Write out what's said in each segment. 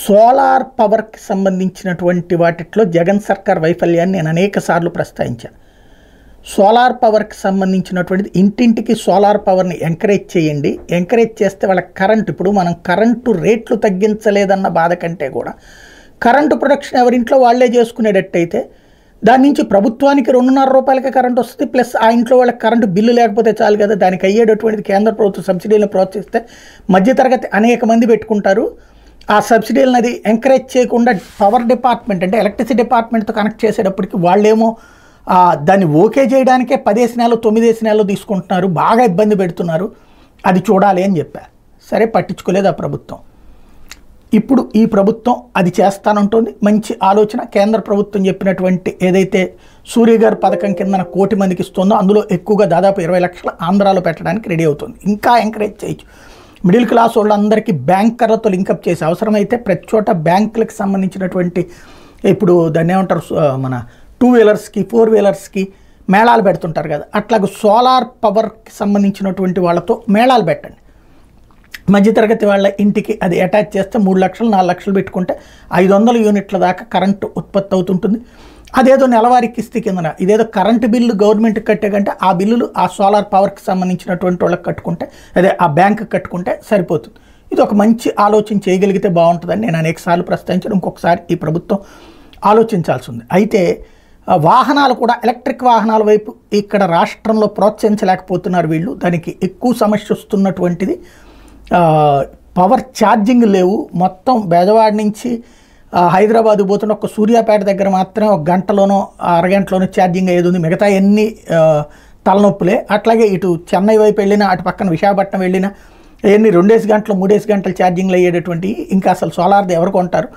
Solar పవర్కి సంబంధించినటువంటి వాటిలో జగన్ సర్కార్ వైఫల్యాన్ని నేను అనేక సార్లు ప్రస్తావించాను. సోలార్ పవర్కి సంబంధించినటువంటిది ఇంటింటికి సోలార్ పవర్ని ఎంకరేజ్ చేయండి. ఎంకరేజ్ చేస్తే వాళ్ళ కరెంటు, ఇప్పుడు మనం కరెంటు రేట్లు తగ్గించలేదన్న బాధ కంటే కూడా కరెంటు ప్రొడక్షన్ ఎవరింట్లో వాళ్లే చేసుకునేటట్టయితే దాని నుంచి ప్రభుత్వానికి 2.5 రూపాయలకే కరెంట్ వస్తుంది. ప్లస్ ఆ ఇంట్లో వాళ్ళకి కరెంటు బిల్లు లేకపోతే చాలు కదా. దానికి అయ్యేటటువంటిది కేంద్ర ప్రభుత్వం సబ్సిడీలను ప్రోత్సహిస్తే మధ్యతరగతి అనేక మంది పెట్టుకుంటారు. ఆ సబ్సిడీలను అది ఎంకరేజ్ చేయకుండా పవర్ డిపార్ట్మెంట్ అంటే ఎలక్ట్రిసిటీ డిపార్ట్మెంట్తో కనెక్ట్ చేసేటప్పటికి వాళ్ళేమో దాన్ని ఓకే చేయడానికే 10 నెలలు 9 నెలలు తీసుకుంటున్నారు, బాగా ఇబ్బంది పెడుతున్నారు. అది చూడాలి అని చెప్పారు. సరే, పట్టించుకోలేదు ఆ ప్రభుత్వం. ఇప్పుడు ఈ ప్రభుత్వం అది చేస్తానంటుంది. మంచి ఆలోచన. కేంద్ర ప్రభుత్వం చెప్పినటువంటి ఏదైతే సూర్య గారి పథకం కింద 1 కోటి మందికి ఇస్తుందో అందులో ఎక్కువగా దాదాపు 20 లక్షలు ఆంధ్రాలో పెట్టడానికి రెడీ అవుతుంది. ఇంకా ఎంకరేజ్ చేయొచ్చు. మిడిల్ క్లాస్ వాళ్ళందరికీ బ్యాంకర్లతో లింకప్ చేసి అవసరమైతే ప్రతి చోట బ్యాంకులకు సంబంధించినటువంటి ఇప్పుడు దాన్ని ఏమంటారు, మన 2 వీలర్స్కి 4 వీలర్స్కి మేళాలు పెడుతుంటారు కదా, అట్లాగే సోలార్ పవర్కి సంబంధించినటువంటి వాళ్ళతో మేళాలు పెట్టండి. మధ్యతరగతి వాళ్ళ ఇంటికి అది అటాచ్ చేస్తే 3 లక్షలు 4 లక్షలు పెట్టుకుంటే 500 యూనిట్ల దాకా కరెంటు ఉత్పత్తి అవుతుంటుంది. అదేదో నెలవారీ కిస్తీ కిందన ఇదేదో కరెంటు బిల్లు గవర్నమెంట్కి కట్టే కంటే ఆ బిల్లులు ఆ సోలార్ పవర్కి సంబంధించినటువంటి వాళ్ళకి కట్టుకుంటే, అదే ఆ బ్యాంకుకి కట్టుకుంటే సరిపోతుంది. ఇది ఒక మంచి ఆలోచన చేయగలిగితే బాగుంటుందని నేను అనేక సార్లు ప్రస్తావించాను. ఇంకొకసారి ఈ ప్రభుత్వం ఆలోచించాల్సి ఉంది. అయితే వాహనాలు కూడా ఎలక్ట్రిక్ వాహనాల వైపు ఇక్కడ రాష్ట్రంలో ప్రోత్సహించలేకపోతున్నారు వీళ్ళు. దానికి ఎక్కువ సమస్య వస్తున్నటువంటిది పవర్ ఛార్జింగ్ లేవు. మొత్తం బెజవాడ నుంచి హైదరాబాద్ పోతున్న ఒక సూర్యాపేట దగ్గర మాత్రమే 1 గంటలోనో అరగంటలోనో ఛార్జింగ్ అయ్యేది ఉంది. మిగతా ఎన్ని తలనొప్పులే. అట్లాగే ఇటు చెన్నై వైపు వెళ్ళినా, అటు పక్కన విశాఖపట్నం వెళ్ళినా ఎన్ని 2 గంటలు 3 గంటలు ఛార్జింగ్లు అయ్యేటటువంటి ఇంకా అసలు సోలార్ది ఎవరు కొంటారు?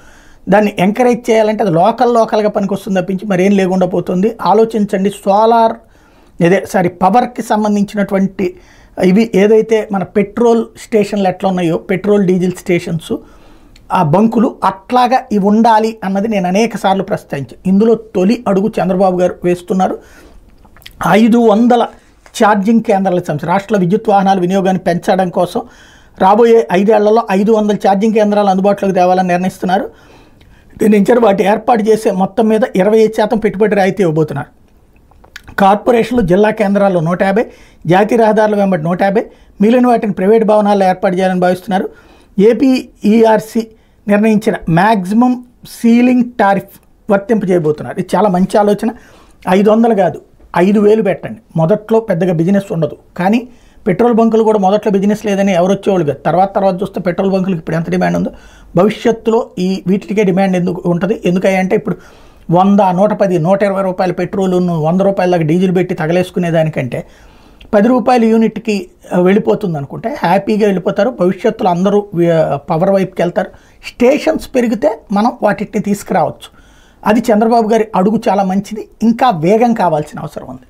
దాన్ని ఎంకరేజ్ చేయాలంటే అది లోకల్గా పనికొస్తుంది తప్పించి మరేం లేకుండా పోతుంది. ఆలోచించండి. పవర్కి సంబంధించినటువంటి ఇవి ఏదైతే మన పెట్రోల్ స్టేషన్లు ఎట్లా ఉన్నాయో, పెట్రోల్ డీజిల్ స్టేషన్స్ ఆ బంకులు అట్లాగా ఇవి ఉండాలి అన్నది నేను అనేక సార్లు ప్రస్తావించాను. ఇందులో తొలి అడుగు చంద్రబాబు గారు వేస్తున్నారు. 500 ఛార్జింగ్ కేంద్రాలకు సంబంధించి రాష్ట్ర విద్యుత్ వాహనాల వినియోగాన్ని పెంచడం కోసం రాబోయే 5 ఏళ్లలో 500 ఛార్జింగ్ కేంద్రాలు అందుబాటులోకి తేవాలని నిర్ణయిస్తున్నారు. దీని వాటి ఏర్పాటు చేసే మొత్తం మీద 25% పెట్టుబడి రాయితీ ఇవ్వబోతున్నారు. కార్పొరేషన్లు జిల్లా కేంద్రాల్లో 150, జాతీయ రహదారుల వెంబడి 150, మిగిలిన వాటిని ప్రైవేట్ భవనాల్లో ఏర్పాటు చేయాలని భావిస్తున్నారు. ఏపీఈఆర్సీ నిర్ణయించిన మ్యాక్సిమం సీలింగ్ టారిఫ్ వర్తింపజేయబోతున్నారు. ఇది చాలా మంచి ఆలోచన. 500 కాదు, 5,000 పెట్టండి. మొదట్లో పెద్దగా బిజినెస్ ఉండదు. కానీ పెట్రోల్ బంకులు కూడా మొదట్లో బిజినెస్ లేదని ఎవరు వచ్చేవాళ్ళు కాదు. తర్వాత చూస్తే పెట్రోల్ బంకులకు ఇప్పుడు ఎంత డిమాండ్ ఉందో భవిష్యత్తులో ఈ వీటికే డిమాండ్ ఎందుకు ఉంటుంది. ఎందుకంటే ఇప్పుడు 100, 110, 120 రూపాయల పెట్రోల్ 100 రూపాయల దాకా డీజిల్ పెట్టి తగలేసుకునే దానికంటే 10 రూపాయల యూనిట్కి వెళ్ళిపోతుంది అనుకుంటే హ్యాపీగా వెళ్ళిపోతారు. భవిష్యత్తులో అందరూ పవర్ వైపుకి వెళ్తారు. స్టేషన్స్ పెరిగితే మనం వాటిని తీసుకురావచ్చు. అది చంద్రబాబు గారి అడుగు చాలా మంచిది. ఇంకా వేగం కావాల్సిన అవసరం ఉంది.